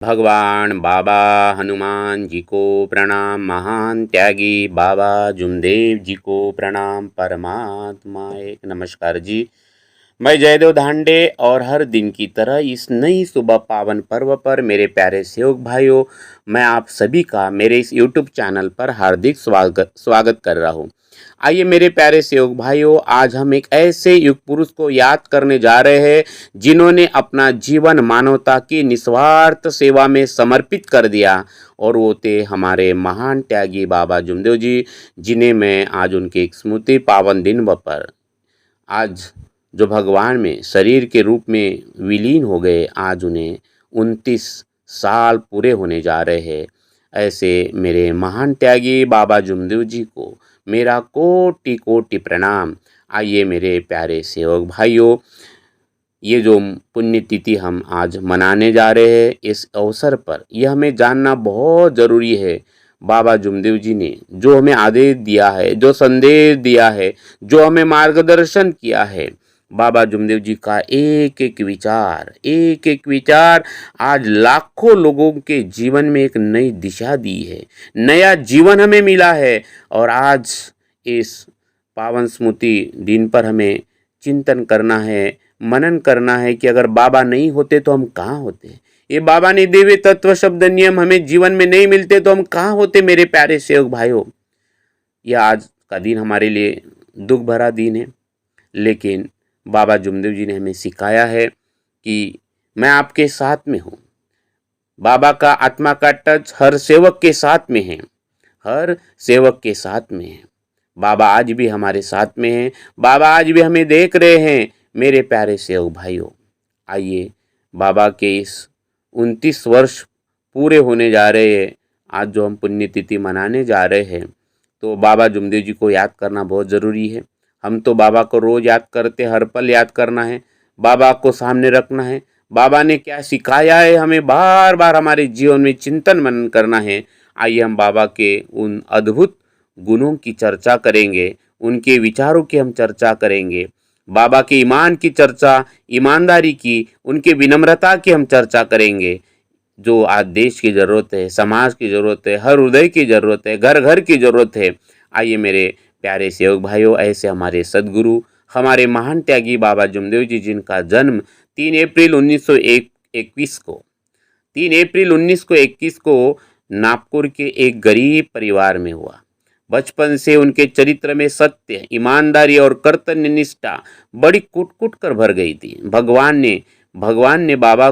भगवान बाबा हनुमान जी को प्रणाम। महान त्यागी बाबा जुमदेव जी को प्रणाम। परमात्मा एक नमस्कार जी। मैं जयदेव धांडे और हर दिन की तरह इस नई सुबह पावन पर्व पर मेरे प्यारे सेवक भाइयों, मैं आप सभी का मेरे इस यूट्यूब चैनल पर हार्दिक स्वागत कर रहा हूँ। आइए मेरे प्यारे सेवक भाइयों, आज हम एक ऐसे युग पुरुष को याद करने जा रहे हैं जिन्होंने अपना जीवन मानवता की निस्वार्थ सेवा में समर्पित कर दिया, और वो थे हमारे महान त्यागी बाबा जुमदेव जी, जिन्हें मैं आज उनके एक स्मृति पावन दिन पर आज जो भगवान में शरीर के रूप में विलीन हो गए, आज उन्हें 29 साल पूरे होने जा रहे हैं। ऐसे मेरे महान त्यागी बाबा जुमदेव जी को मेरा कोटि कोटि प्रणाम। आइए मेरे प्यारे सेवक भाइयों, ये जो पुण्यतिथि हम आज मनाने जा रहे हैं, इस अवसर पर यह हमें जानना बहुत ज़रूरी है, बाबा जुमदेव जी ने जो हमें आदेश दिया है, जो संदेश दिया है, जो हमें मार्गदर्शन किया है, बाबा जुमदेव जी का एक एक विचार आज लाखों लोगों के जीवन में एक नई दिशा दी है, नया जीवन हमें मिला है। और आज इस पावन स्मृति दिन पर हमें चिंतन करना है, मनन करना है कि अगर बाबा नहीं होते तो हम कहाँ होते। ये बाबा ने दिव्य तत्व शब्द नियम हमें जीवन में नहीं मिलते तो हम कहाँ होते मेरे प्यारे सेवक भाइयों। यह आज का दिन हमारे लिए दुख भरा दिन है, लेकिन बाबा जुमदेव जी ने हमें सिखाया है कि मैं आपके साथ में हूँ। बाबा का आत्मा का टच हर सेवक के साथ में है, हर सेवक के साथ में है। बाबा आज भी हमारे साथ में हैं, बाबा आज भी हमें देख रहे हैं मेरे प्यारे सेवक भाइयों। आइए बाबा के इस 29 वर्ष पूरे होने जा रहे हैं, आज जो हम पुण्यतिथि मनाने जा रहे हैं, तो बाबा जुमदेव जी को याद करना बहुत ज़रूरी है। हम तो बाबा को रोज़ याद करते, हर पल याद करना है, बाबा को सामने रखना है। बाबा ने क्या सिखाया है हमें बार बार हमारे जीवन में चिंतन मनन करना है। आइए हम बाबा के उन अद्भुत गुणों की चर्चा करेंगे, उनके विचारों की हम चर्चा करेंगे, बाबा के ईमान की चर्चा, ईमानदारी की, उनके विनम्रता की हम चर्चा करेंगे, जो आज देश की ज़रूरत है, समाज की ज़रूरत है, हर हृदय की ज़रूरत है, घर घर की ज़रूरत है। आइए मेरे प्यारे सेवक भाइयों, ऐसे हमारे सदगुरु, हमारे महान त्यागी बाबा जुमदेव जी, जिनका जन्म 3 अप्रैल 1921 को 3 अप्रैल 1921 को नागपुर के एक गरीब परिवार में हुआ। बचपन से उनके चरित्र में सत्य, ईमानदारी और कर्तव्य निष्ठा बड़ी कुट कुट कर भर गई थी। भगवान ने बाबा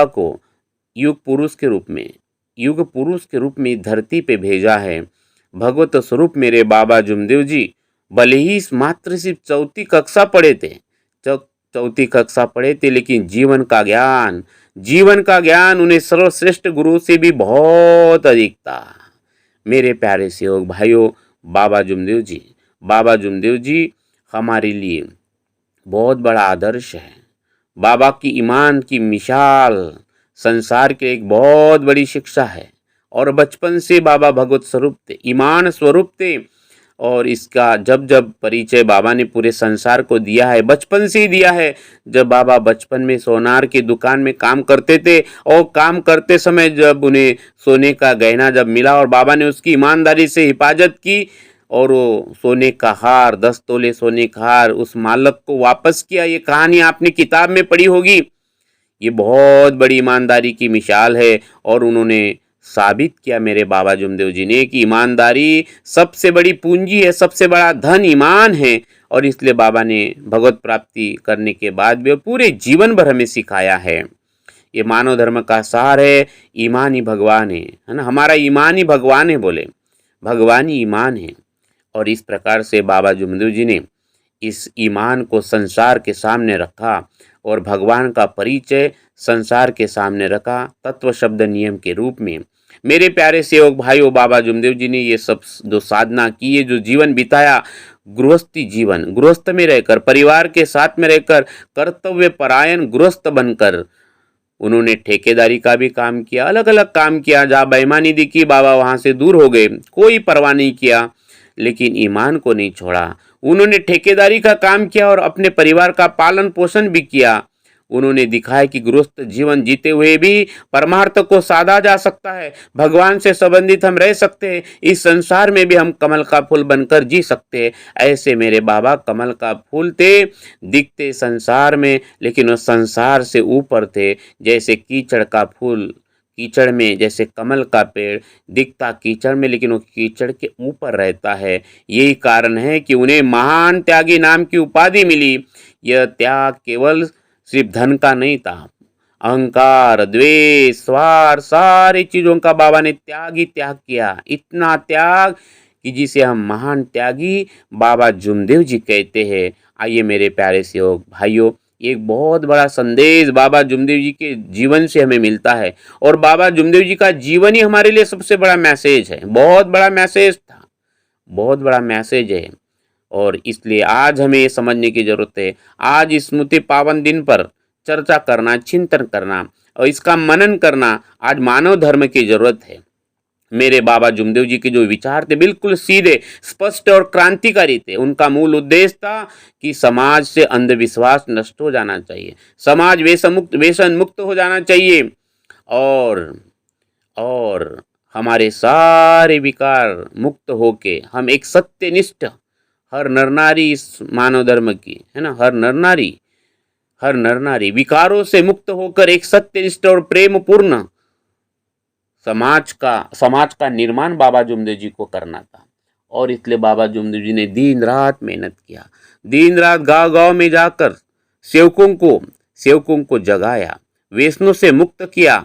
को युग पुरुष के रूप में धरती पे भेजा है। भगवत स्वरूप मेरे बाबा जुमदेव जी भले ही मात्र सिर्फ चौथी कक्षा पढ़े थे, लेकिन जीवन का ज्ञान उन्हें सर्वश्रेष्ठ गुरु से भी बहुत अधिक था। मेरे प्यारे सेवक भाइयों, बाबा जुमदेव जी हमारे लिए बहुत बड़ा आदर्श है। बाबा की ईमान की मिसाल संसार के एक बहुत बड़ी शिक्षा है। और बचपन से बाबा भगवत स्वरूप थे, ईमान स्वरूप थे, और इसका जब जब परिचय बाबा ने पूरे संसार को दिया है, बचपन से ही दिया है। जब बाबा बचपन में सोनार की दुकान में काम करते थे, और काम करते समय जब उन्हें सोने का गहना जब मिला और बाबा ने उसकी ईमानदारी से हिफाजत की, और वो सोने का हार, 10 तोले सोने का हार उस मालक को वापस किया। ये कहानी आपने किताब में पढ़ी होगी। ये बहुत बड़ी ईमानदारी की मिसाल है, और उन्होंने साबित किया मेरे बाबा जुमदेव जी ने कि ईमानदारी सबसे बड़ी पूंजी है, सबसे बड़ा धन ईमान है। और इसलिए बाबा ने भगवत प्राप्ति करने के बाद भी पूरे जीवन भर हमें सिखाया है। ये मानव धर्म का सार है, ईमान ही भगवान है ना। हमारा ईमान ही भगवान है, बोले भगवान ही ईमान है। और इस प्रकार से बाबा जुमदेव जी ने इस ईमान को संसार के सामने रखा, और भगवान का परिचय संसार के सामने रखा तत्व शब्द नियम के रूप में। मेरे प्यारे सेवक भाइयों, बाबा जुमदेव जी ने ये सब जो साधना की, ये जो जीवन बिताया, गृहस्थ में रहकर, परिवार के साथ में रहकर, कर्तव्य परायण गृहस्थ बनकर उन्होंने ठेकेदारी का भी काम किया, अलग अलग काम किया। जहाँ बेईमानी दिखी बाबा वहाँ से दूर हो गए, कोई परवाह नहीं किया, लेकिन ईमान को नहीं छोड़ा। उन्होंने ठेकेदारी का काम किया और अपने परिवार का पालन पोषण भी किया। उन्होंने दिखाया कि गृहस्थ जीवन जीते हुए भी परमार्थ को साधा जा सकता है, भगवान से संबंधित हम रह सकते हैं, इस संसार में भी हम कमल का फूल बनकर जी सकते हैं। ऐसे मेरे बाबा कमल का फूल थे, दिखते संसार में, लेकिन वो संसार से ऊपर थे। जैसे कीचड़ का फूल कीचड़ में, जैसे कमल का पेड़ दिखता कीचड़ में, लेकिन वो कीचड़ के ऊपर रहता है। यही कारण है कि उन्हें महान त्यागी नाम की उपाधि मिली। यह त्याग केवल सिर्फ धन का नहीं था, अहंकार, द्वेष, स्वार्थ, सारी चीजों का बाबा ने त्याग ही त्याग किया। इतना त्याग कि जिसे हम महान त्यागी बाबा जुमदेव जी कहते हैं। आइए मेरे प्यारे सेवक भाइयों, एक बहुत बड़ा संदेश बाबा जुमदेव जी के जीवन से हमें मिलता है, और बाबा जुमदेव जी का जीवन ही हमारे लिए सबसे बड़ा मैसेज है। बहुत बड़ा मैसेज था, बहुत बड़ा मैसेज है। और इसलिए आज हमें ये समझने की जरूरत है, आज स्मृति पावन दिन पर चर्चा करना, चिंतन करना और इसका मनन करना आज मानव धर्म की जरूरत है। मेरे बाबा जुमदेव जी के जो विचार थे बिल्कुल सीधे, स्पष्ट और क्रांतिकारी थे। उनका मूल उद्देश्य था कि समाज से अंधविश्वास नष्ट हो जाना चाहिए, समाज व्यसन मुक्त हो जाना चाहिए, और हमारे सारे विकार मुक्त होके हम एक सत्यनिष्ठ, हर नर नारी इस मानव धर्म की है ना, हर नर नारी विकारों से मुक्त होकर एक सत्यनिष्ठ और प्रेम पूर्ण समाज का निर्माण बाबा जुमदेव जी को करना था। और इसलिए बाबा जुमदेव जी ने दिन रात मेहनत किया, दिन रात गांव गांव में जाकर सेवकों को जगाया, व्यसनों से मुक्त किया,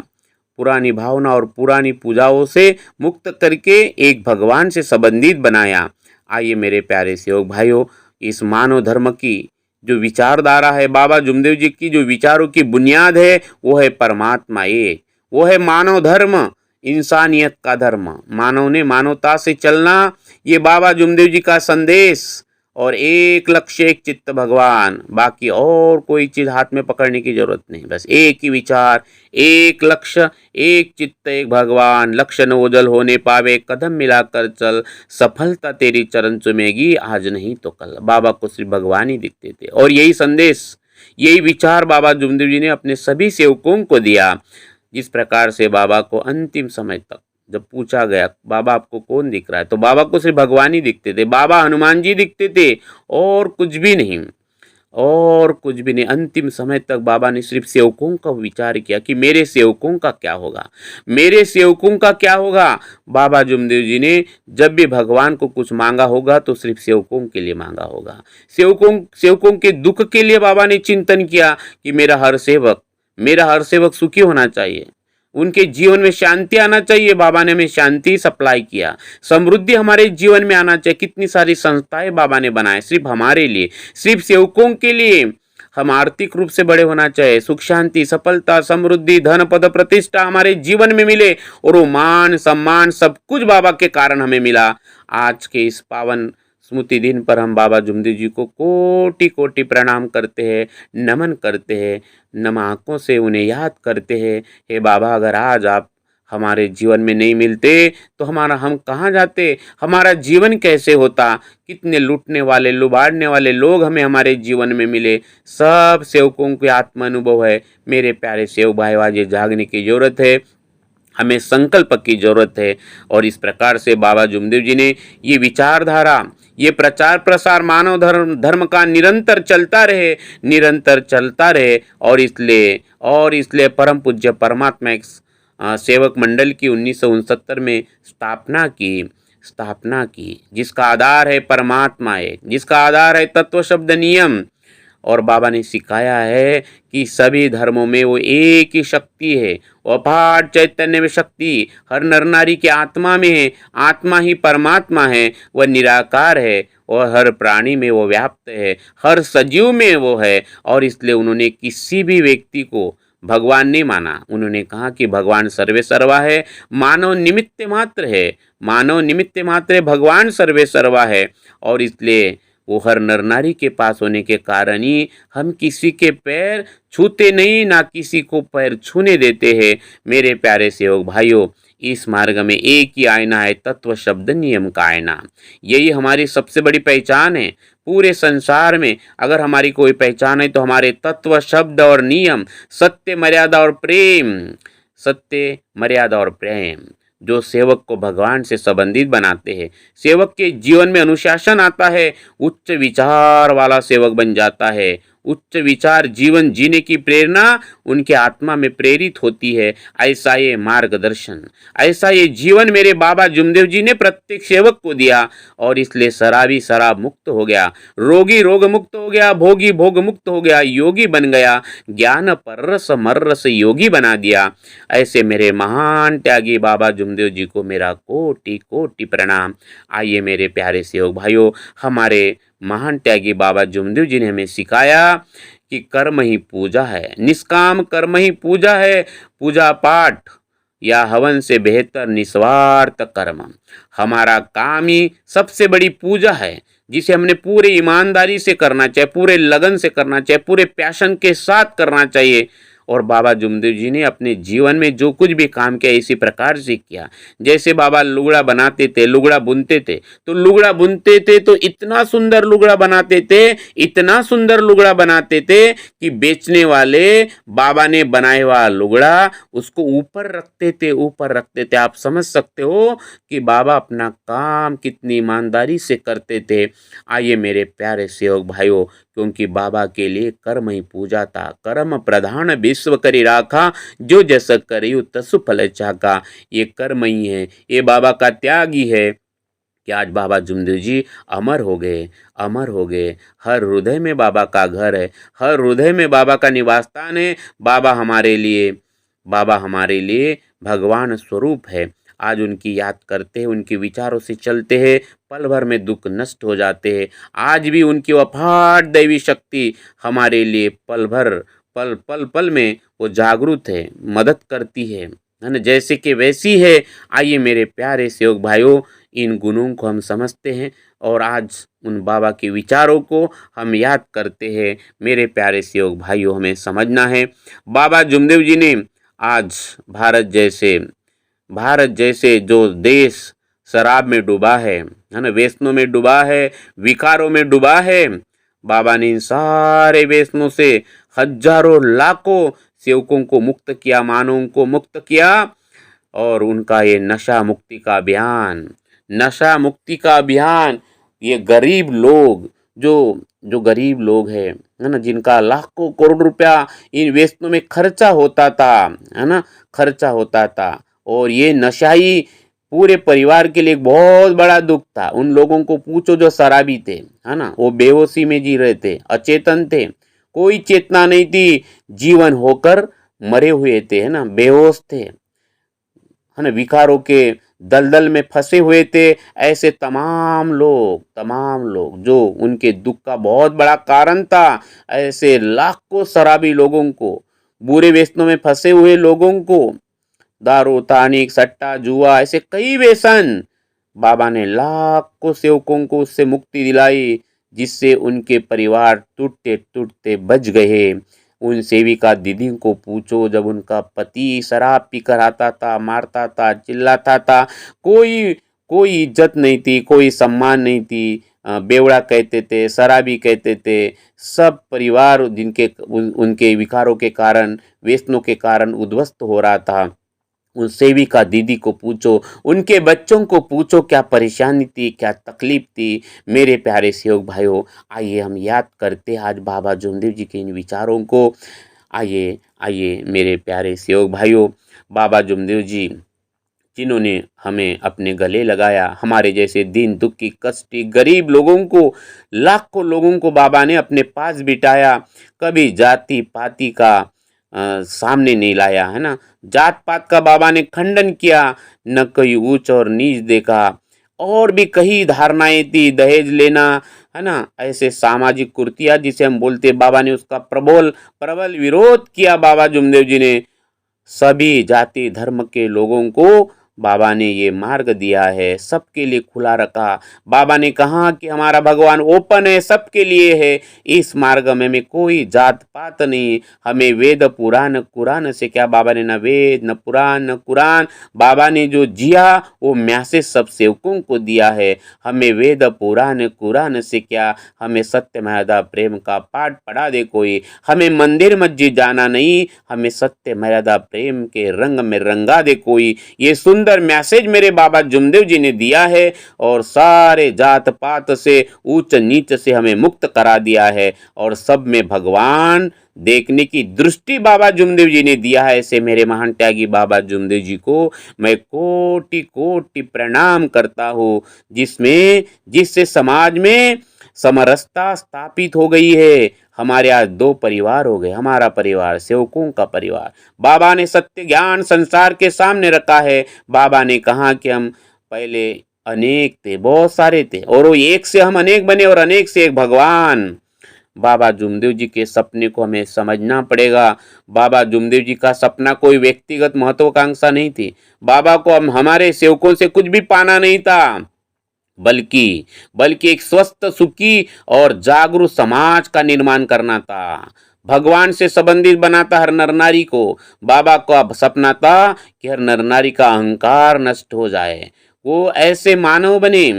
पुरानी भावना और पुरानी पूजाओं से मुक्त करके एक भगवान से संबंधित बनाया। आइए मेरे प्यारे सेवक भाइयों, इस मानव धर्म की जो विचारधारा है, बाबा जुमदेव जी की जो विचारों की बुनियाद है, वो है परमात्मा एक, वो है मानव धर्म, इंसानियत का धर्म, मानव ने मानवता से चलना, ये बाबा जुमदेव जी का संदेश। और एक लक्ष्य, एक चित्त भगवान, बाकी और कोई चीज हाथ में पकड़ने की जरूरत नहीं, बस एक ही विचार, एक लक्ष्य, एक चित्त, एक भगवान। लक्ष्य न ओझल होने पावे, कदम मिलाकर चल, सफलता तेरी चरण चुमेगी, आज नहीं तो कल। बाबा को सिर्फ भगवान ही दिखते थे, और यही संदेश, यही विचार बाबा जुमदेव जी ने अपने सभी सेवकों को दिया। जिस प्रकार से बाबा को अंतिम समय तक जब पूछा गया बाबा आपको कौन दिख रहा है, तो बाबा को सिर्फ भगवान ही दिखते थे, बाबा हनुमान जी दिखते थे, और कुछ भी नहीं, और कुछ भी नहीं। अंतिम समय तक बाबा ने सिर्फ सेवकों का विचार किया कि मेरे सेवकों का क्या होगा, मेरे सेवकों का क्या होगा। बाबा जुमदेव जी ने जब भी भगवान को कुछ मांगा होगा तो सिर्फ सेवकों के लिए मांगा होगा। सेवकों के दुख के लिए बाबा ने चिंतन किया कि मेरा हर सेवक सुखी होना चाहिए, उनके जीवन में शांति आना चाहिए। बाबा ने हमें शांति सप्लाई किया, समृद्धि हमारे जीवन में आना चाहिए। कितनी सारी संस्थाएं बाबा ने बनाए सिर्फ हमारे लिए, सिर्फ सेवकों के लिए। हम आर्थिक रूप से बड़े होना चाहिए, सुख शांति, सफलता, समृद्धि, धन, पद, प्रतिष्ठा हमारे जीवन में मिले, और वो मान सम्मान सब कुछ बाबा के कारण हमें मिला। आज के इस पावन स्मृति दिन पर हम बाबा जुमदेव जी को कोटि कोटि प्रणाम करते हैं, नमन करते हैं, नम आँखों से उन्हें याद करते हैं। हे बाबा, अगर आज आप हमारे जीवन में नहीं मिलते तो हम कहाँ जाते, हमारा जीवन कैसे होता। कितने लूटने वाले, लुबाड़ने वाले लोग हमें हमारे जीवन में मिले। सब सेवकों के आत्म अनुभव है। मेरे प्यारे सेवक भाई, आज ये जागने की जरूरत है, हमें संकल्प की जरूरत है। और इस प्रकार से बाबा जुमदेव जी ने ये विचारधारा, ये प्रचार प्रसार मानव धर्म का निरंतर चलता रहे। और इसलिए परम पूज्य परमात्मा एक सेवक मंडल की 1969 में स्थापना की, जिसका आधार है परमात्मा है, जिसका आधार है तत्व शब्द नियम। और बाबा ने सिखाया है कि सभी धर्मों में वो एक ही शक्ति है, अपार चैतन्य में शक्ति हर नर नारी के आत्मा में है, आत्मा ही परमात्मा है, वह निराकार है, और हर प्राणी में वो व्याप्त है, हर सजीव में वो है। और इसलिए उन्होंने किसी भी व्यक्ति को भगवान नहीं माना, उन्होंने कहा कि भगवान सर्वे सर्वा है, मानव निमित्त मात्र है, भगवान सर्वे सर्वा है। और इसलिए वो हर नर नारी के पास होने के कारण ही हम किसी के पैर छूते नहीं, ना किसी को पैर छूने देते हैं। मेरे प्यारे सेवक भाइयों, इस मार्ग में एक ही आईना है, तत्व शब्द नियम का आईना। यही हमारी सबसे बड़ी पहचान है। पूरे संसार में अगर हमारी कोई पहचान है तो हमारे तत्व शब्द और नियम, सत्य मर्यादा और प्रेम, सत्य मर्यादा और प्रेम जो सेवक को भगवान से संबंधित बनाते हैं। सेवक के जीवन में अनुशासन आता है, उच्च विचार वाला सेवक बन जाता है। उच्च विचार जीवन जीने की प्रेरणा उनके आत्मा में प्रेरित होती है। ऐसा ये मार्गदर्शन, ऐसा ये जीवन मेरे बाबा जुमदेव जी ने प्रत्येक सेवक को दिया, और इसलिए शराबी शराब मुक्त हो गया, रोगी रोग मुक्त हो गया, भोगी भोग मुक्त हो गया, योगी बन गया, ज्ञान पररस मर्रस योगी बना दिया। ऐसे मेरे महान त्यागी बाबा जुमदेव जी को मेरा कोटि कोटि प्रणाम। आइए मेरे प्यारे सेवक भाइयों, हमारे महान त्यागी बाबा जुमदेव जी ने हमें सिखाया कि कर्म ही पूजा है, निष्काम कर्म ही पूजा है। पूजा पाठ या हवन से बेहतर निस्वार्थ कर्म, हमारा काम ही सबसे बड़ी पूजा है, जिसे हमने पूरे ईमानदारी से करना चाहिए, पूरे लगन से करना चाहिए, पूरे पैशन के साथ करना चाहिए। और बाबा जुमदेव जी ने अपने जीवन में जो कुछ भी काम किया इसी प्रकार से किया। जैसे बाबा लुगड़ा बनाते थे, लुगड़ा बुनते थे, तो लुगड़ा बुनते थे तो इतना सुंदर लुगड़ा बनाते थे, इतना सुंदर लुगड़ा बनाते थे कि बेचने वाले बाबा ने बनाया हुआ लुगड़ा उसको ऊपर रखते थे, ऊपर रखते थे। आप समझ सकते हो कि बाबा अपना काम कितनी ईमानदारी से करते थे। आइए मेरे प्यारे सेवक भाइयों, क्योंकि बाबा के लिए कर्म ही पूजा था। कर्म प्रधान विश्व करी राखा, जो जस करियु तसु फल चाका। ये कर्म ही है, ये बाबा का त्याग ही है कि आज बाबा जुमदेव जी अमर हो गए, अमर हो गए। हर हृदय में बाबा का घर है, हर हृदय में बाबा का निवास स्थान है। बाबा हमारे लिए, बाबा हमारे लिए भगवान स्वरूप है। आज उनकी याद करते हैं, उनके विचारों से चलते हैं, पल भर में दुख नष्ट हो जाते हैं। आज भी उनकी अपार दैवी शक्ति हमारे लिए पल भर, पल पल पल में वो जागरूक है, मदद करती है ना, जैसे कि वैसी है। आइए मेरे प्यारे सेवक भाइयों, इन गुणों को हम समझते हैं और आज उन बाबा के विचारों को हम याद करते हैं। मेरे प्यारे सेवक भाइयों, हमें समझना है, बाबा जुमदेव जी ने आज भारत जैसे जो देश शराब में डूबा है ना, व्यसनों में डूबा है, विकारों में डूबा है, बाबा ने इन सारे व्यसनों से हजारों लाखों सेवकों को मुक्त किया, मानवों को मुक्त किया। और उनका ये नशा मुक्ति का अभियान, नशा मुक्ति का अभियान, ये गरीब लोग जो गरीब लोग है ना, जिनका लाखों करोड़ रुपया इन व्यसनों में खर्चा होता था, है ना, खर्चा होता था। और ये नशाई पूरे परिवार के लिए एक बहुत बड़ा दुख था। उन लोगों को पूछो जो शराबी थे, है ना, वो बेहोशी में जी रहे थे, अचेतन थे, कोई चेतना नहीं थी, जीवन होकर मरे हुए थे, है ना, बेहोश थे, है ना, विकारों के दलदल में फंसे हुए थे। ऐसे तमाम लोग जो उनके दुख का बहुत बड़ा कारण था, ऐसे लाखों शराबी लोगों को, बुरे व्यसनों में फंसे हुए लोगों को, दारू तानिक सट्टा जुआ ऐसे कई व्यसन, बाबा ने लाखों सेवकों को उससे मुक्ति दिलाई, जिससे उनके परिवार टूटते टूटते बच गए। उन सेविका दीदी को पूछो, जब उनका पति शराब पीकर आता था, मारता था, चिल्लाता था, कोई कोई इज्जत नहीं थी, कोई सम्मान नहीं थी, बेवड़ा कहते थे, शराबी कहते थे। सब परिवार जिनके उनके विकारों के कारण, व्यसनों के कारण उद्ध्वस्त हो रहा था। उन सेविका दीदी को पूछो, उनके बच्चों को पूछो, क्या परेशानी थी, क्या तकलीफ थी। मेरे प्यारे सेवक भाइयों, आइए हम याद करते आज बाबा जुमदेव जी के इन विचारों को। आइए आइए मेरे प्यारे सेवक भाइयों, बाबा जुमदेव जी जिन्होंने हमें अपने गले लगाया, हमारे जैसे दीन दुखी कष्टी गरीब लोगों को, लाखों लोगों को बाबा ने अपने पास बिठाया। कभी जाति पाति का सामने नहीं लाया, है ना, जात पात का बाबा ने खंडन किया, न कोई ऊंच और नीच देखा। और भी कई धारणाएं थी, दहेज लेना, है ना, ऐसे सामाजिक कुर्तियां जिसे हम बोलते, बाबा ने उसका प्रबल विरोध किया। बाबा जुमदेव जी ने सभी जाति धर्म के लोगों को बाबा ने ये मार्ग दिया है, सबके लिए खुला रखा। बाबा ने कहा कि हमारा भगवान ओपन है, सबके लिए है। इस मार्ग में कोई जात पात नहीं। हमें वेद पुराण, कुरान से क्या, बाबा ने न वेद न पुराण न कुरान, बाबा ने जो जिया वो मैसेज सब सेवकों को दिया है। हमें वेद पुराण कुरान से क्या, हमें सत्य मर्यादा प्रेम का पाठ पढ़ा दे कोई। हमें मंदिर मस्जिद जाना नहीं, हमें सत्य मर्यादा प्रेम के रंग में रंगा दे कोई। ये सुंदर मैसेज मेरे बाबा जुमदेव जी ने दिया है और सारे जात पात से, ऊंच नीच से हमें मुक्त करा दिया है और सब में भगवान देखने की दृष्टि बाबा जुमदेव जी ने दिया है। ऐसे मेरे महान त्यागी बाबा जुमदेव जी को मैं कोटि कोटि प्रणाम करता हूँ, जिससे समाज में समरसता स्थापित हो गई है। हमारे आज दो परिवार हो गए, हमारा परिवार सेवकों का परिवार। बाबा ने सत्य ज्ञान संसार के सामने रखा है। बाबा ने कहा कि हम पहले अनेक थे, बहुत सारे थे, और वो एक से हम अनेक बने और अनेक से एक भगवान। बाबा जुमदेव जी के सपने को हमें समझना पड़ेगा। बाबा जुमदेव जी का सपना कोई व्यक्तिगत महत्वाकांक्षा नहीं थी। बाबा को हम हमारे सेवकों से कुछ भी पाना नहीं था, बल्कि बल्कि एक स्वस्थ, सुखी और जागरूक समाज का निर्माण करना था। भगवान से संबंधित बनाता हर नर नारी को। बाबा को अब सपना था कि हर नर नारी का अहंकार नष्ट हो जाए, वो ऐसे मानव बने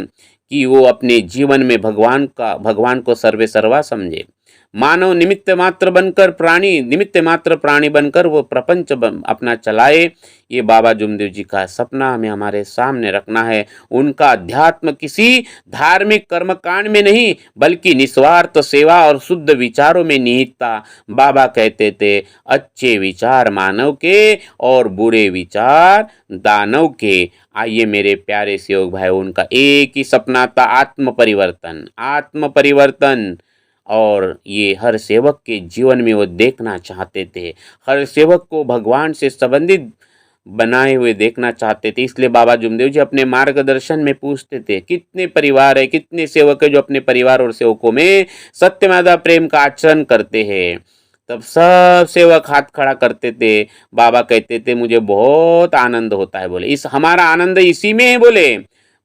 कि वो अपने जीवन में भगवान को सर्वे सर्वा समझे। मानव निमित्त मात्र बनकर, प्राणी निमित्त मात्र प्राणी बनकर वो प्रपंच अपना चलाए। ये बाबा जुमदेव जी का सपना हमें हमारे सामने रखना है। उनका अध्यात्म किसी धार्मिक कर्मकांड में नहीं, बल्कि निस्वार्थ सेवा और शुद्ध विचारों में निहित था। बाबा कहते थे, अच्छे विचार मानव के और बुरे विचार दानव के। आइए मेरे प्यारे सेवक भाई, उनका एक ही सपना था, आत्म परिवर्तन, आत्म परिवर्तन। और ये हर सेवक के जीवन में वो देखना चाहते थे। हर सेवक को भगवान से संबंधित बनाए हुए देखना चाहते थे। इसलिए बाबा जुमदेव जी अपने मार्गदर्शन में पूछते थे, कितने परिवार है, कितने सेवक है जो अपने परिवार और सेवकों में सत्यमेव प्रेम का आचरण करते हैं। तब सब सेवक हाथ खड़ा करते थे। बाबा कहते थे, मुझे बहुत आनंद होता है। बोले, इस हमारा आनंद इसी में है। बोले,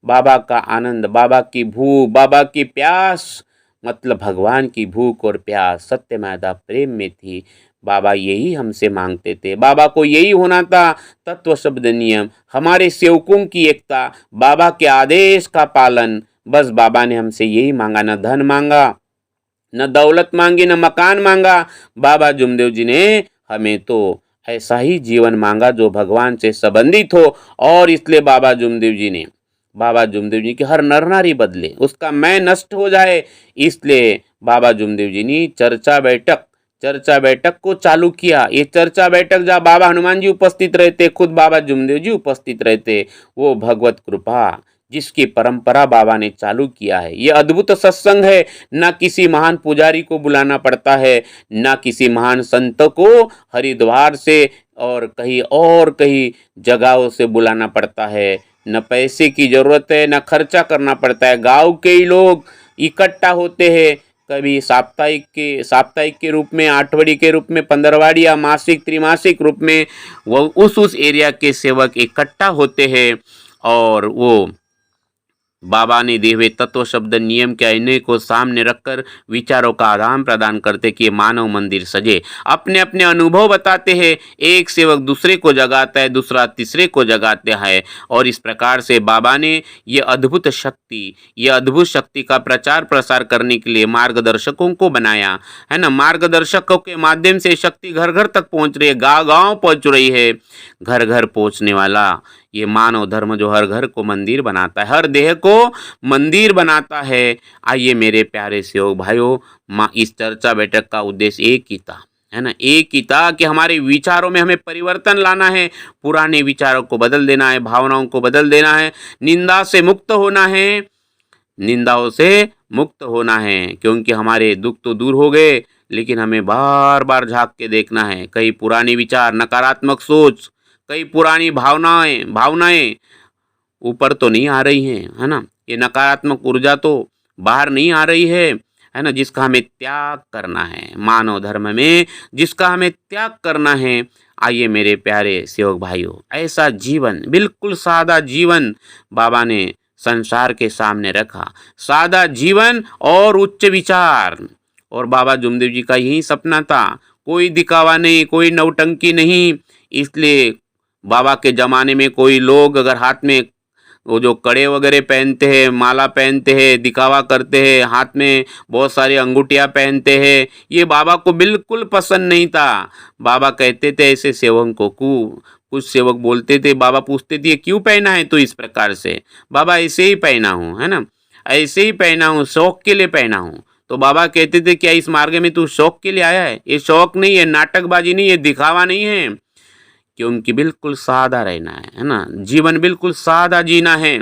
बाबा का आनंद, बाबा की भूख, बाबा की प्यास, मतलब भगवान की भूख और प्यास सत्यमेव प्रेम में थी। बाबा यही हमसे मांगते थे। बाबा को यही होना था, तत्व शब्द नियम, हमारे सेवकों की एकता, बाबा के आदेश का पालन। बस बाबा ने हमसे यही मांगा, न धन मांगा, न दौलत मांगी, न मकान मांगा। बाबा जुमदेव जी ने हमें तो ऐसा ही जीवन मांगा जो भगवान से संबंधित हो। और इसलिए बाबा जुमदेव जी की हर नर नारी बदले, उसका मैं नष्ट हो जाए। इसलिए बाबा जुमदेव जी ने चर्चा बैठक को चालू किया। ये चर्चा बैठक जहाँ बाबा हनुमान जी उपस्थित रहते, खुद बाबा जुमदेव जी उपस्थित रहते। वो भगवत कृपा जिसकी परंपरा बाबा ने चालू किया है। ये अद्भुत सत्संग है। ना किसी महान पुजारी को बुलाना पड़ता है, ना किसी महान संत को हरिद्वार से और कहीं जगहों से बुलाना पड़ता है। न पैसे की जरूरत है, न खर्चा करना पड़ता है। गांव के ही लोग इकट्ठा होते हैं, कभी साप्ताहिक के रूप में, आठवड़ी के रूप में, पंद्रहवाड़ी या मासिक त्रिमासिक रूप में वो उस एरिया के सेवक इकट्ठा होते हैं और वो बाबा ने दिए हुए तत्व शब्द नियम के आईने को सामने रखकर विचारों का आदान प्रदान करते कि मानव मंदिर सजे। अपने अपने अनुभव बताते हैं। एक सेवक दूसरे को जगाता है, दूसरा तीसरे को जगाता है। और इस प्रकार से बाबा ने ये अद्भुत शक्ति का प्रचार प्रसार करने के लिए मार्गदर्शकों को बनाया है ना। मार्गदर्शकों के माध्यम से शक्ति घर घर तक पहुंच रही है, गाँव गाँव पहुंच रही है। घर घर पहुंचने वाला ये मानव धर्म जो हर घर को मंदिर बनाता है, हर देह को मंदिर बनाता है। आइए मेरे प्यारे सेवक भाइयों, इस चर्चा बैठक का उद्देश्य एक ही था, है ना, एक ही था कि हमारे विचारों में हमें परिवर्तन लाना है। पुराने विचारों को बदल देना है, भावनाओं को बदल देना है, निंदाओं से मुक्त होना है। क्योंकि हमारे दुख तो दूर हो गए, लेकिन हमें बार बार झांक के देखना है। कई पुराने विचार, नकारात्मक सोच, कई पुरानी भावनाएं ऊपर तो नहीं आ रही हैं, है ना। ये नकारात्मक ऊर्जा तो बाहर नहीं आ रही है है ना, जिसका हमें त्याग करना है, मानव धर्म में जिसका हमें त्याग करना है। आइए मेरे प्यारे सेवक भाइयों, ऐसा जीवन, बिल्कुल सादा जीवन बाबा ने संसार के सामने रखा। सादा जीवन और उच्च विचार, और बाबा जुमदेव जी का यही सपना था। कोई दिखावा नहीं, कोई नौटंकी नहीं। इसलिए बाबा के ज़माने में कोई लोग अगर हाथ में वो जो कड़े वगैरह पहनते हैं, माला पहनते हैं, दिखावा करते हैं, हाथ में बहुत सारी अंगूठियाँ पहनते हैं, ये बाबा को बिल्कुल पसंद नहीं था। बाबा कहते थे ऐसे सेवक को, कुछ सेवक बोलते थे, बाबा पूछते थे ये क्यों पहना है तो इस प्रकार से, बाबा ऐसे ही पहना हूँ, है ना, ऐसे ही पहना हूँ, शौक के लिए पहना हूँ। तो बाबा कहते थे क्या इस मार्ग में तू शौक के लिए आया है? ये शौक नहीं है, नाटकबाजी नहीं है, दिखावा नहीं है, क्योंकि बिल्कुल सादा रहना है ना, जीवन बिल्कुल सादा जीना है।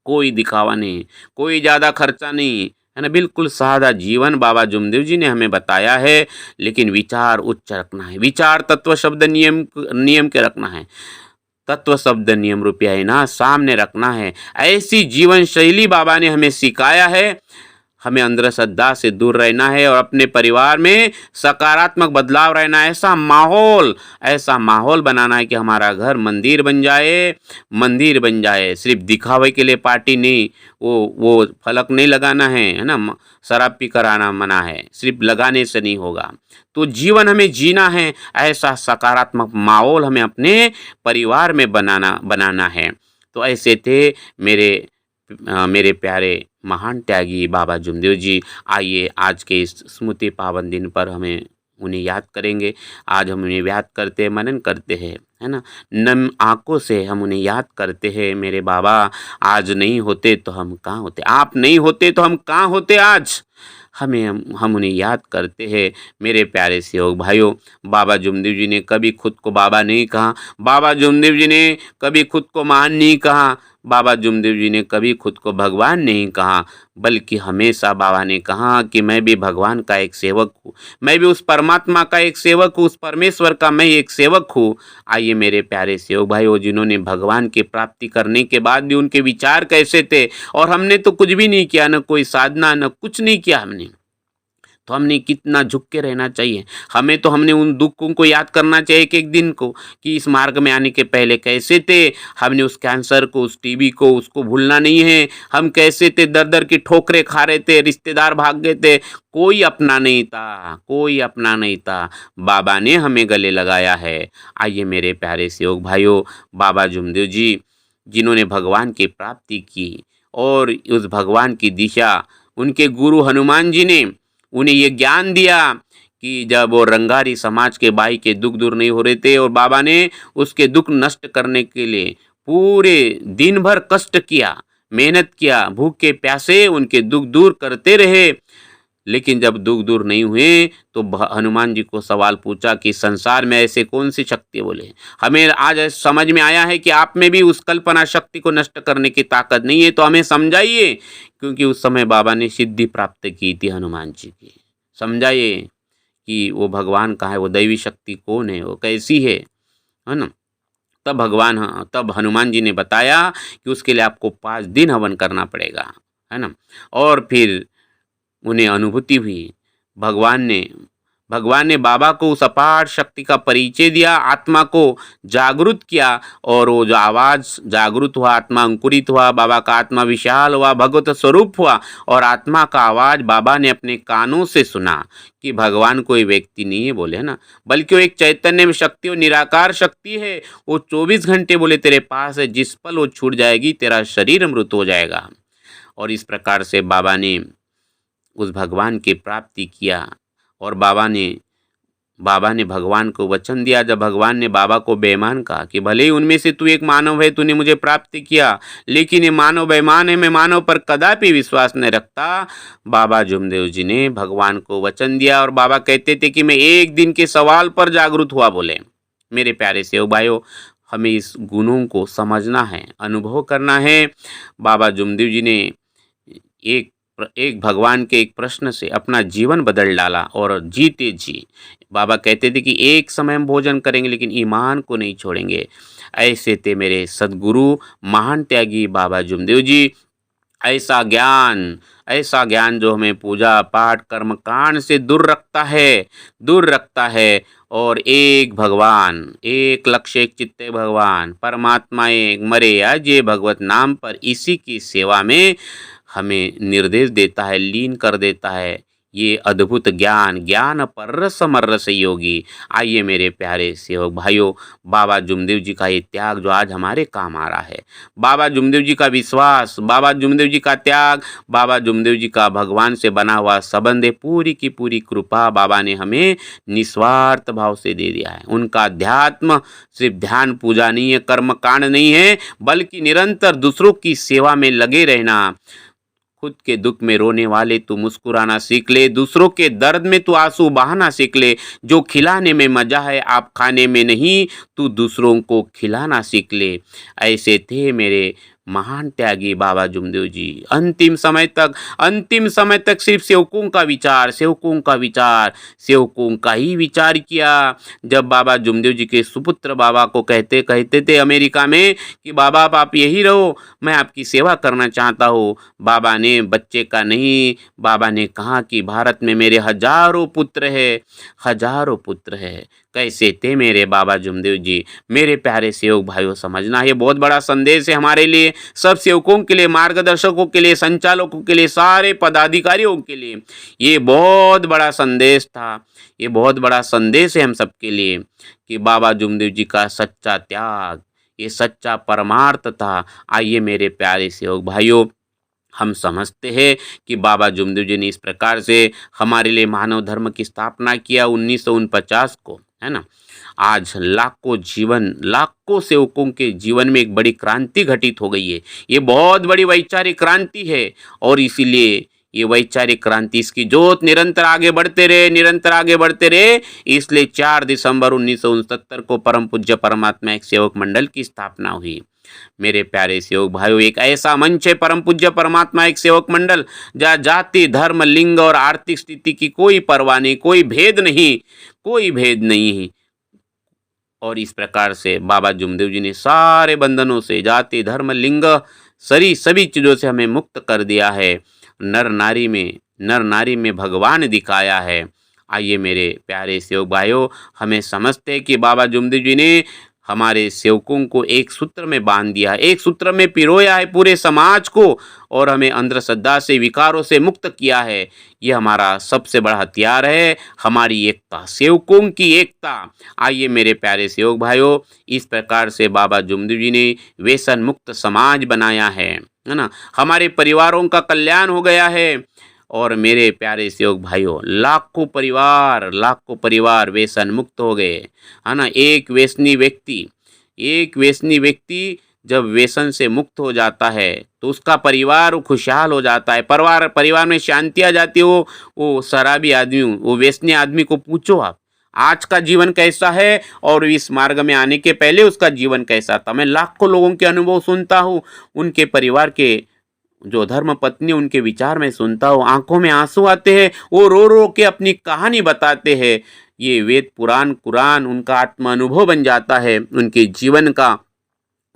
कोई दिखावा नहीं, कोई ज़्यादा खर्चा नहीं, है ना, बिल्कुल सादा जीवन बाबा जुमदेव जी ने हमें बताया है। लेकिन विचार उच्च रखना है, विचार तत्व शब्द नियम नियम के रखना है, तत्व शब्द नियम रुपया है ना सामने रखना है। ऐसी जीवन शैली बाबा ने हमें सिखाया है। हमें अंधश्रद्धा से दूर रहना है और अपने परिवार में सकारात्मक बदलाव रहना है। ऐसा माहौल बनाना है कि हमारा घर मंदिर बन जाए, मंदिर बन जाए। सिर्फ दिखावे के लिए पार्टी नहीं, वो फलक नहीं लगाना है ना, शराब पी कर आना मना है, सिर्फ लगाने से नहीं होगा। तो जीवन हमें जीना है, ऐसा सकारात्मक माहौल हमें अपने परिवार में बनाना है। तो ऐसे थे मेरे प्यारे महान त्यागी बाबा जुमदेव जी। आइए आज के इस स्मृति पावन दिन पर हमें उन्हें याद करेंगे। आज हम उन्हें याद करते हैं, मनन करते हैं, है ना, नम आँखों से हम उन्हें याद करते हैं। मेरे बाबा आज नहीं होते तो हम कहाँ होते, आप नहीं होते तो हम कहाँ होते आज। हम उन्हें याद करते हैं। मेरे प्यारे सेवक भाइयों, बाबा जुमदेव जी ने कभी खुद को बाबा नहीं कहा, बाबा जुमदेव जी ने कभी खुद को महान नहीं कहा, बाबा जुमदेव जी ने कभी खुद को भगवान नहीं कहा, बल्कि हमेशा बाबा ने कहा कि मैं भी भगवान का एक सेवक हूँ, मैं भी उस परमात्मा का एक सेवक हूँ, उस परमेश्वर का मैं एक सेवक हूँ। आइए मेरे प्यारे सेवक भाइयों, जिन्होंने भगवान की प्राप्ति करने के बाद भी उनके विचार कैसे थे, और हमने तो कुछ भी नहीं किया, न कोई साधना, न कुछ नहीं किया हमने, तो हमने कितना झुक के रहना चाहिए। हमने उन दुखों को याद करना चाहिए एक एक दिन को, कि इस मार्ग में आने के पहले कैसे थे। हमने उस कैंसर को, उस टीबी को, उसको भूलना नहीं है। हम कैसे थे, दर दर की ठोकरें खा रहे थे, रिश्तेदार भाग गए थे, कोई अपना नहीं था, कोई अपना नहीं था। बाबा ने हमें गले लगाया है। आइए मेरे प्यारे सेवक भाइयों, बाबा जुमदेव जी जिन्होंने भगवान की प्राप्ति की, और उस भगवान की दिशा उनके गुरु हनुमान जी ने उन्हें ये ज्ञान दिया कि जब वो रंगारी समाज के भाई के दुख दूर नहीं हो रहे थे, और बाबा ने उसके दुख नष्ट करने के लिए पूरे दिन भर कष्ट किया, मेहनत किया, भूखे प्यासे उनके दुख दूर करते रहे। लेकिन जब दुख दूर नहीं हुए तो हनुमान जी को सवाल पूछा कि संसार में ऐसे कौन सी शक्ति, बोले हमें आज समझ में आया है कि आप में भी उस कल्पना शक्ति को नष्ट करने की ताकत नहीं है, तो हमें समझाइए। क्योंकि उस समय बाबा ने सिद्धि प्राप्त की थी हनुमान जी की। समझाइए कि वो भगवान कहाँ है, वो दैवी शक्ति कौन है, वो कैसी है ना। तब हनुमान जी ने बताया कि उसके लिए आपको 5 दिन हवन करना पड़ेगा, है ना। और फिर उन्हें अनुभूति हुई, भगवान ने बाबा को उस अपार शक्ति का परिचय दिया, आत्मा को जागृत किया, और वो जो आवाज़ जागृत हुआ, आत्मा अंकुरित हुआ, बाबा का आत्मा विशाल हुआ, भगवत स्वरूप हुआ, और आत्मा का आवाज़ बाबा ने अपने कानों से सुना कि भगवान कोई व्यक्ति नहीं है, बोले, है ना, बल्कि वो एक चैतन्य में शक्ति और निराकार शक्ति है। वो 24 घंटे बोले तेरे पास है, जिस पल वो छूट जाएगी तेरा शरीर मृत हो जाएगा। और इस प्रकार से बाबा ने उस भगवान की प्राप्ति किया, और बाबा ने भगवान को वचन दिया। जब भगवान ने बाबा को बेईमान कहा कि भले ही उनमें से तू एक मानव है, तूने मुझे प्राप्त किया, लेकिन ये मानव बेईमान है, मैं मानव पर कदापि विश्वास नहीं रखता। बाबा जुमदेव जी ने भगवान को वचन दिया, और बाबा कहते थे कि मैं एक दिन के सवाल पर जागृत हुआ, बोले। मेरे प्यारे सेवक भाइयों, हमें इस गुणों को समझना है, अनुभव करना है। बाबा जुमदेव जी ने एक भगवान के एक प्रश्न से अपना जीवन बदल डाला, और जीते जी बाबा कहते थे कि एक समय हम भोजन करेंगे लेकिन ईमान को नहीं छोड़ेंगे। ऐसे थे मेरे सदगुरु महान त्यागी बाबा जुमदेव जी। ऐसा ज्ञान जो हमें पूजा पाठ कर्मकांड से दूर रखता है और एक भगवान, एक लक्ष्य, एक चित्ते भगवान परमात्मा एक मरे आज ये भगवत नाम पर इसी की सेवा में हमें निर्देश देता है, लीन कर देता है। ये अद्भुत ज्ञान पर समरस योगी। आइए मेरे प्यारे सेवक भाइयों, बाबा जुमदेव जी का ये त्याग जो आज हमारे काम आ रहा है, बाबा जुमदेव जी का विश्वास, बाबा जुमदेव जी का त्याग, बाबा जुमदेव जी का भगवान से बना हुआ संबंध है, पूरी की पूरी कृपा बाबा ने हमें निस्वार्थ भाव से दे दिया है। उनका अध्यात्म सिर्फ ध्यान पूजा नहीं है, कर्म कांड नहीं है, बल्कि निरंतर दूसरों की सेवा में लगे रहना। खुद के दुख में रोने वाले तू मुस्कुराना सीख ले, दूसरों के दर्द में तू आंसू बहाना सीख ले। जो खिलाने में मजा है आप खाने में नहीं, तू दूसरों को खिलाना सीख ले। ऐसे थे मेरे महान त्यागी बाबा जुमदेव जी। अंतिम समय तक सिर्फ सेवकों का ही विचार किया। जब बाबा जुमदेव जी के सुपुत्र बाबा को कहते थे अमेरिका में कि बाबा आप यही रहो, मैं आपकी सेवा करना चाहता हूँ, बाबा ने बच्चे का नहीं, बाबा ने कहा कि भारत में मेरे हजारों पुत्र है। कैसे थे मेरे बाबा जुमदेव जी। मेरे प्यारे सेवक भाइयों, समझना ये बहुत बड़ा संदेश है हमारे लिए, सब सेवकों के लिए, मार्गदर्शकों के लिए, संचालकों के लिए, सारे पदाधिकारियों के लिए ये बहुत बड़ा संदेश था। ये बहुत बड़ा संदेश है हम सबके लिए कि बाबा जुमदेव जी का सच्चा त्याग, ये सच्चा परमार्थ था। आइए मेरे प्यारे सेवक भाइयों, हम समझते हैं कि बाबा जुमदेव जी ने इस प्रकार से हमारे लिए मानव धर्म की स्थापना किया 1949 को, है ना। आज लाखों सेवकों के जीवन में एक बड़ी क्रांति घटित हो गई है। ये बहुत बड़ी वैचारिक क्रांति है और इसीलिए ये वैचारिक क्रांति, इसकी जोत निरंतर आगे बढ़ते रहे। इसलिए 4 दिसंबर 1969 को परम पूज्य परमात्मा एक सेवक मंडल की स्थापना हुई। मेरे प्यारे सेवक भाइयों, एक ऐसा मंच है परम पूज्य परमात्मा एक सेवक मंडल, जहाँ जाति धर्म लिंग और आर्थिक स्थिति की कोई परवाह नहीं, कोई भेद नहीं। और इस प्रकार से बाबा जुमदेव जी ने सारे बंधनों से, जाति धर्म लिंग सभी चीज़ों से हमें मुक्त कर दिया है। नर नारी में भगवान दिखाया है। आइए मेरे प्यारे सेवक भाइयों, हमें समझते हैं कि बाबा जुमदेव जी ने हमारे सेवकों को एक सूत्र में बांध दिया है, एक सूत्र में पिरोया है पूरे समाज को, और हमें अंधश्रद्धा से, विकारों से मुक्त किया है। ये हमारा सबसे बड़ा हथियार है, हमारी एकता, सेवकों की एकता। आइए मेरे प्यारे सेवक भाइयों, इस प्रकार से बाबा जुमदेव जी ने व्यसन मुक्त समाज बनाया है ना। हमारे परिवारों का कल्याण हो गया है। और मेरे प्यारे सेवक भाइयों, लाखों परिवार व्यसन मुक्त हो गए, है ना। एक व्यसनी व्यक्ति जब व्यसन से मुक्त हो जाता है तो उसका परिवार खुशहाल हो जाता है, परिवार में शांति आ जाती है। वो शराबी आदमी, वो व्यसनी आदमी को पूछो आप आज का जीवन कैसा है और इस मार्ग में आने के पहले उसका जीवन कैसा था। मैं लाखों लोगों के अनुभव सुनता हूँ, उनके परिवार के जो धर्म पत्नी, उनके विचार में सुनता हूँ, आंखों में आंसू आते हैं, वो रो रो के अपनी कहानी बताते हैं। ये वेद पुराण कुरान उनका आत्म अनुभव बन जाता है, उनके जीवन का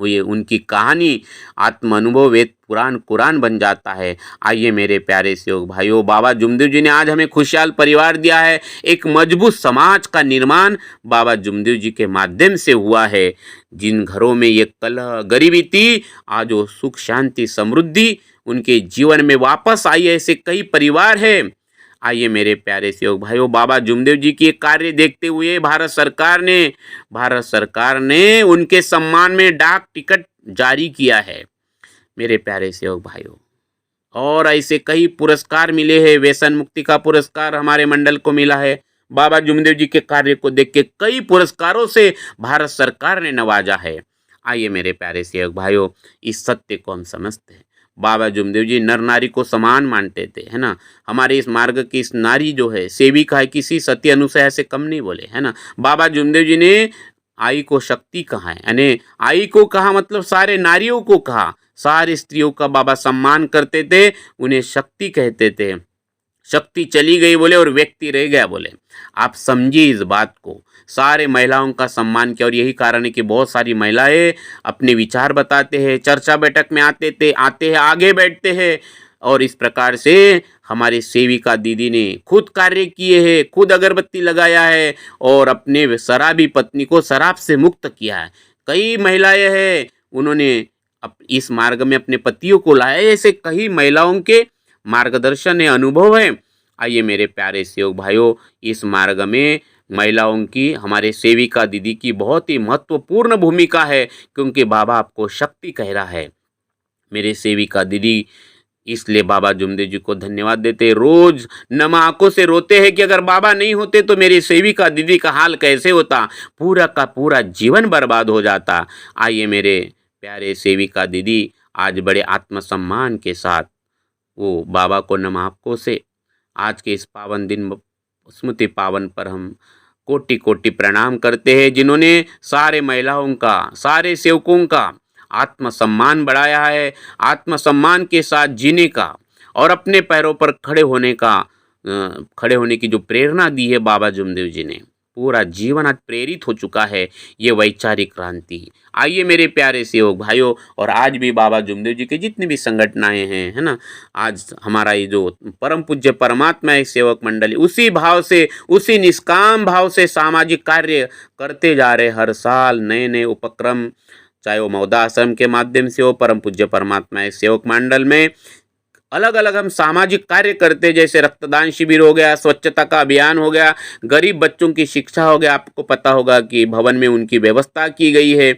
ये उनकी कहानी आत्म अनुभव वेद पुराण कुरान बन जाता है। आइए मेरे प्यारे सेवक भाइयों, बाबा जुमदेव जी ने आज हमें खुशहाल परिवार दिया है। एक मजबूत समाज का निर्माण बाबा जुमदेव जी के माध्यम से हुआ है। जिन घरों में ये कलह गरीबी थी, आज वो सुख शांति समृद्धि उनके जीवन में वापस आई। ऐसे कई परिवार हैं। आइए मेरे प्यारे सेवक भाइयों, बाबा जुमदेव जी की एक कार्य देखते हुए भारत सरकार ने उनके सम्मान में डाक टिकट जारी किया है मेरे प्यारे सेवक भाइयों। और ऐसे कई पुरस्कार मिले हैं। व्यसन मुक्ति का पुरस्कार हमारे मंडल को मिला है। बाबा जुमदेव जी के कार्य को देख के कई पुरस्कारों से भारत सरकार ने नवाजा है। आइए मेरे प्यारे सेवक भाइयों, इस सत्य को हम समझते हैं। बाबा जुमदेव जी नर नारी को समान मानते थे, है ना। हमारे इस मार्ग की इस नारी जो है सेविका है, किसी सत्य अनुसया से कम नहीं बोले, है ना। बाबा जुमदेव जी ने आई को शक्ति कहा है, यानी आई को कहा मतलब सारे नारियों को कहा। सारे स्त्रियों का बाबा सम्मान करते थे, उन्हें शक्ति कहते थे। शक्ति चली गई बोले और व्यक्ति रह गया बोले। आप समझिए इस बात को, सारे महिलाओं का सम्मान किया। और यही कारण है कि बहुत सारी महिलाएं अपने विचार बताते हैं, चर्चा बैठक में आते हैं, आगे बैठते हैं। और इस प्रकार से हमारे सेविका दीदी ने खुद कार्य किए हैं, खुद अगरबत्ती लगाया है और अपने शराबी पत्नी को शराब से मुक्त किया है। कई महिलाएं हैं, उन्होंने इस मार्ग में अपने पतियों को लाया। ऐसे कई महिलाओं के मार्गदर्शन है, अनुभव है। आइए मेरे प्यारे सेवक भाइयों, इस मार्ग में महिलाओं की, हमारे सेविका दीदी की बहुत ही महत्वपूर्ण भूमिका है, क्योंकि बाबा आपको शक्ति कह रहा है। मेरे सेविका दीदी इसलिए बाबा जुमदेव जी को धन्यवाद देते, रोज नम आंखों से रोते हैं कि अगर बाबा नहीं होते तो मेरी सेविका दीदी का हाल कैसे होता, पूरा का पूरा जीवन बर्बाद हो जाता। आइए मेरे प्यारे सेविका दीदी आज बड़े आत्मसम्मान के साथ वो बाबा को नम आंखों से आज के इस पावन दिन, स्मृति पावन पर हम कोटि कोटि प्रणाम करते हैं, जिन्होंने सारे महिलाओं का, सारे सेवकों का आत्मसम्मान बढ़ाया है, आत्मसम्मान के साथ जीने का और अपने पैरों पर खड़े होने की जो प्रेरणा दी है बाबा जुमदेव जी ने, पूरा जीवन आज प्रेरित हो चुका है ये वैचारिक क्रांति। आइए मेरे प्यारे सेवक भाइयों, और आज भी बाबा जुमदेव जी के जितने भी संगठनाएं हैं, है ना, आज हमारा ये जो परम पूज्य परमात्मा है सेवक मंडली, उसी भाव से, उसी निष्काम भाव से सामाजिक कार्य करते जा रहे। हर साल नए नए उपक्रम, चाहे वो मौदा आश्रम के माध्यम से हो, परम पूज्य परमात्मा है सेवक मंडल में अलग अलग हम सामाजिक कार्य करते, जैसे रक्तदान शिविर हो गया, स्वच्छता का अभियान हो गया, गरीब बच्चों की शिक्षा हो गया। आपको पता होगा कि भवन में उनकी व्यवस्था की गई है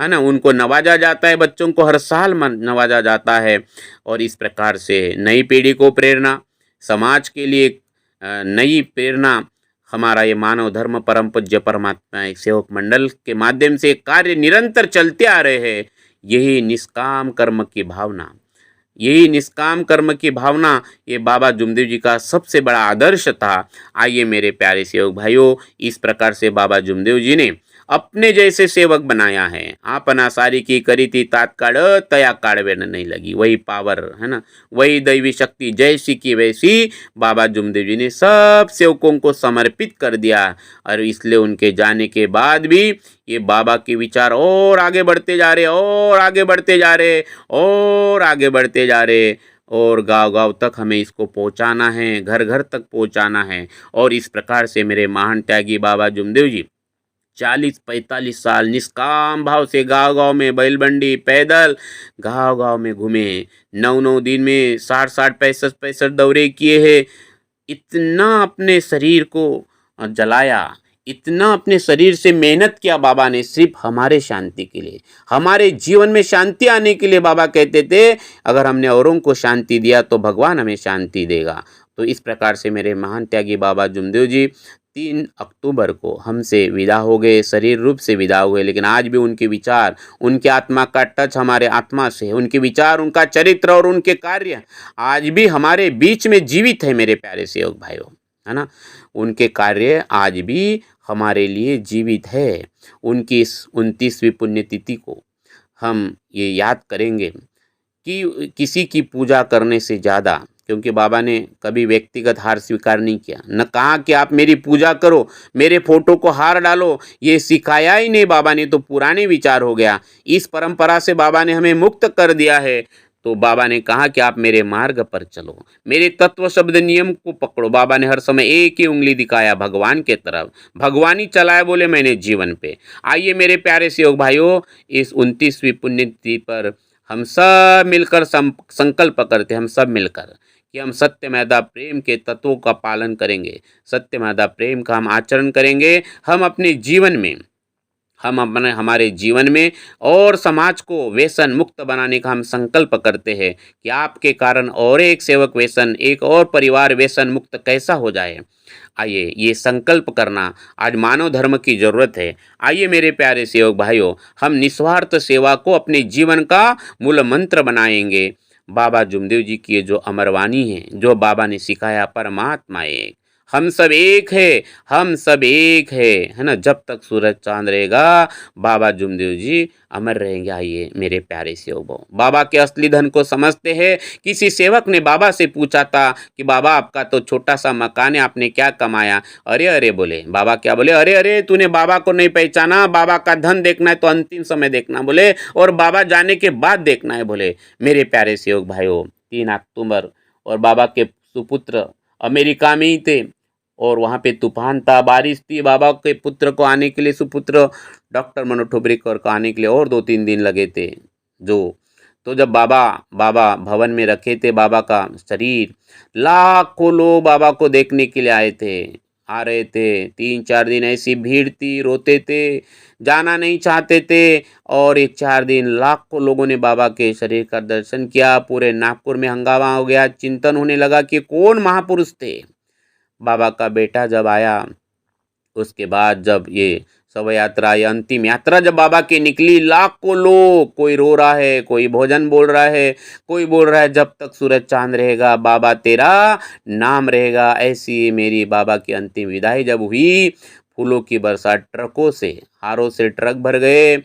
ना, उनको नवाजा जाता है, बच्चों को हर साल नवाजा जाता है। और इस प्रकार से नई पीढ़ी को प्रेरणा, समाज के लिए नई प्रेरणा, हमारा ये मानव धर्म परम पूज्य परमात्मा एक सेवक मंडल के माध्यम से कार्य निरंतर चलते आ रहे हैं। यही निष्काम कर्म की भावना, यही निष्काम कर्म की भावना, ये बाबा जुमदेव जी का सबसे बड़ा आदर्श था। आइए मेरे प्यारे सेवक भाइयों, इस प्रकार से बाबा जुमदेव जी ने अपने जैसे सेवक बनाया है। आपना सारी की करी थी तात्काल, तया काड़वे नहीं लगी, वही पावर है ना, वही दैवी शक्ति जैसी की वैसी बाबा जुमदेव जी ने सब सेवकों को समर्पित कर दिया। और इसलिए उनके जाने के बाद भी ये बाबा के विचार और आगे बढ़ते जा रहे, और आगे बढ़ते जा रहे, और आगे बढ़ते जा रहे, और गांव-गांव तक हमें इसको पहुंचाना है, घर घर तक पहुंचाना है। और इस प्रकार से मेरे महान त्यागी बाबा जुमदेव जी 40-45 साल निष्काम भाव से गांव-गांव में बैलबंडी पैदल गांव-गांव में घूमे, 9-9 दिन में 60-60, 65-65 दौरे किए हैं। इतना अपने शरीर को जलाया, इतना अपने शरीर से मेहनत किया बाबा ने, सिर्फ हमारे शांति के लिए, हमारे जीवन में शांति आने के लिए। बाबा कहते थे अगर हमने औरों को शांति दिया तो भगवान हमें शांति देगा। तो इस प्रकार से मेरे महान त्यागी बाबा जुमदेव जी 3 अक्टूबर को हमसे विदा हो गए, शरीर रूप से विदा हुए, लेकिन आज भी उनके विचार, उनके आत्मा का टच हमारे आत्मा से, उनके विचार, उनका चरित्र और उनके कार्य आज भी हमारे बीच में जीवित है मेरे प्यारे सेवक भाइयों, है ना। उनके कार्य आज भी हमारे लिए जीवित है। उनकी इस 29वीं पुण्यतिथि को हम ये याद करेंगे कि किसी की पूजा करने से ज़्यादा, क्योंकि बाबा ने कभी व्यक्तिगत हार स्वीकार नहीं किया, न कहा कि आप मेरी पूजा करो, मेरे फोटो को हार डालो, ये सिखाया ही नहीं बाबा ने, तो पुराने विचार हो गया। इस परंपरा से बाबा ने हमें मुक्त कर दिया है। तो बाबा ने कहा कि आप मेरे मार्ग पर चलो, मेरे तत्व शब्द नियम को पकड़ो। बाबा ने हर समय एक ही उंगली दिखाया भगवान के तरफ, भगवान ही चलाए बोले मैंने जीवन पे। आइए मेरे प्यारे सेवक भाइयों, इस 29वीं पुण्यतिथि पर हम सब मिलकर संकल्प करते हैं, हम सब मिलकर कि हम सत्यमेव प्रेम के तत्वों का पालन करेंगे, सत्यमेव प्रेम का हम आचरण करेंगे। हम अपने जीवन में, हमारे जीवन में और समाज को व्यसन मुक्त बनाने का हम संकल्प करते हैं कि आपके कारण और एक सेवक व्यसन, एक और परिवार व्यसन मुक्त कैसा हो जाए। आइए ये संकल्प करना आज मानव धर्म की ज़रूरत है। आइए मेरे प्यारे सेवक भाइयों, हम निस्वार्थ सेवा को अपने जीवन का मूल मंत्र बनाएंगे। बाबा जुमदेव जी की ये जो अमरवाणी है, जो बाबा ने सिखाया, परमात्मा एक, हम सब एक है, हम सब एक है ना। जब तक सूरज चांद रहेगा बाबा जुमदेव जी अमर रहेंगे। आइए मेरे प्यारे सेवक भाव, बाबा के असली धन को समझते हैं। किसी सेवक ने बाबा से पूछा था कि बाबा आपका तो छोटा सा मकान है, आपने क्या कमाया? अरे अरे बोले, बाबा क्या बोले, अरे अरे तूने बाबा को नहीं पहचाना, बाबा का धन देखना है तो अंतिम समय देखना बोले, और बाबा जाने के बाद देखना है बोले। मेरे प्यारे सेवक भाइयों, 3 अक्टूबर और बाबा के सुपुत्र अमेरिका में ही थे, और वहाँ पे तूफान था, बारिश थी। बाबा के पुत्र को आने के लिए, सुपुत्र डॉक्टर मनोज ठोबरेकर को आने के लिए और 2-3 दिन लगे थे। जो तो जब बाबा बाबा भवन में रखे थे बाबा का शरीर, लाखों लोग बाबा को देखने के लिए आए थे, आ रहे थे। 3-4 दिन ऐसी भीड़ थी, रोते थे, जाना नहीं चाहते थे। और ये 4 दिन लाखों लोगों ने बाबा के शरीर का दर्शन किया। पूरे नागपुर में हंगामा हो गया, चिंतन होने लगा कि कौन महापुरुष थे। बाबा का बेटा जब आया, उसके बाद जब ये शव यात्रा या अंतिम यात्रा जब बाबा की निकली, लाखों लोग, कोई रो रहा है, कोई भोजन बोल रहा है, कोई बोल रहा है जब तक सूरज चांद रहेगा बाबा तेरा नाम रहेगा। ऐसी मेरी बाबा की अंतिम विदाई जब हुई, फूलों की बरसात, ट्रकों से, हारों से ट्रक भर गए,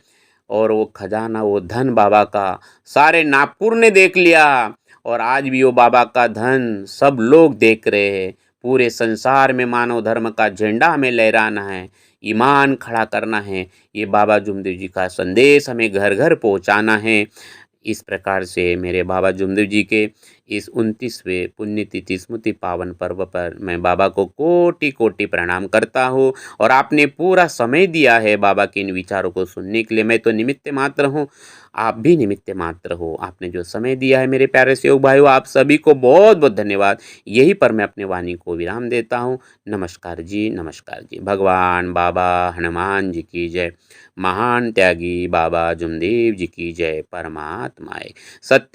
और वो खजाना, वो धन बाबा का सारे नागपुर ने देख लिया। और आज भी वो बाबा का धन सब लोग देख रहे हैं। पूरे संसार में मानव धर्म का झंडा हमें लहराना है, ईमान खड़ा करना है। ये बाबा जुमदेव जी का संदेश हमें घर घर पहुंचाना है। इस प्रकार से मेरे बाबा जुमदेव जी के इस 29वें पुण्यतिथि स्मृति पावन पर्व पर मैं बाबा को कोटि कोटि प्रणाम करता हूँ। और आपने पूरा समय दिया है बाबा के इन विचारों को सुनने के लिए। मैं तो निमित्त मात्र हूँ, आप भी निमित्त मात्र हो। आपने जो समय दिया है मेरे प्यारे सेवक भाइयों, आप सभी को बहुत बहुत धन्यवाद। यही पर मैं अपने वाणी को विराम देता हूँ। नमस्कार जी, नमस्कार जी। भगवान बाबा हनुमान जी की जय। महान त्यागी बाबा जुमदेव जी की जय। परमात्माए सत्य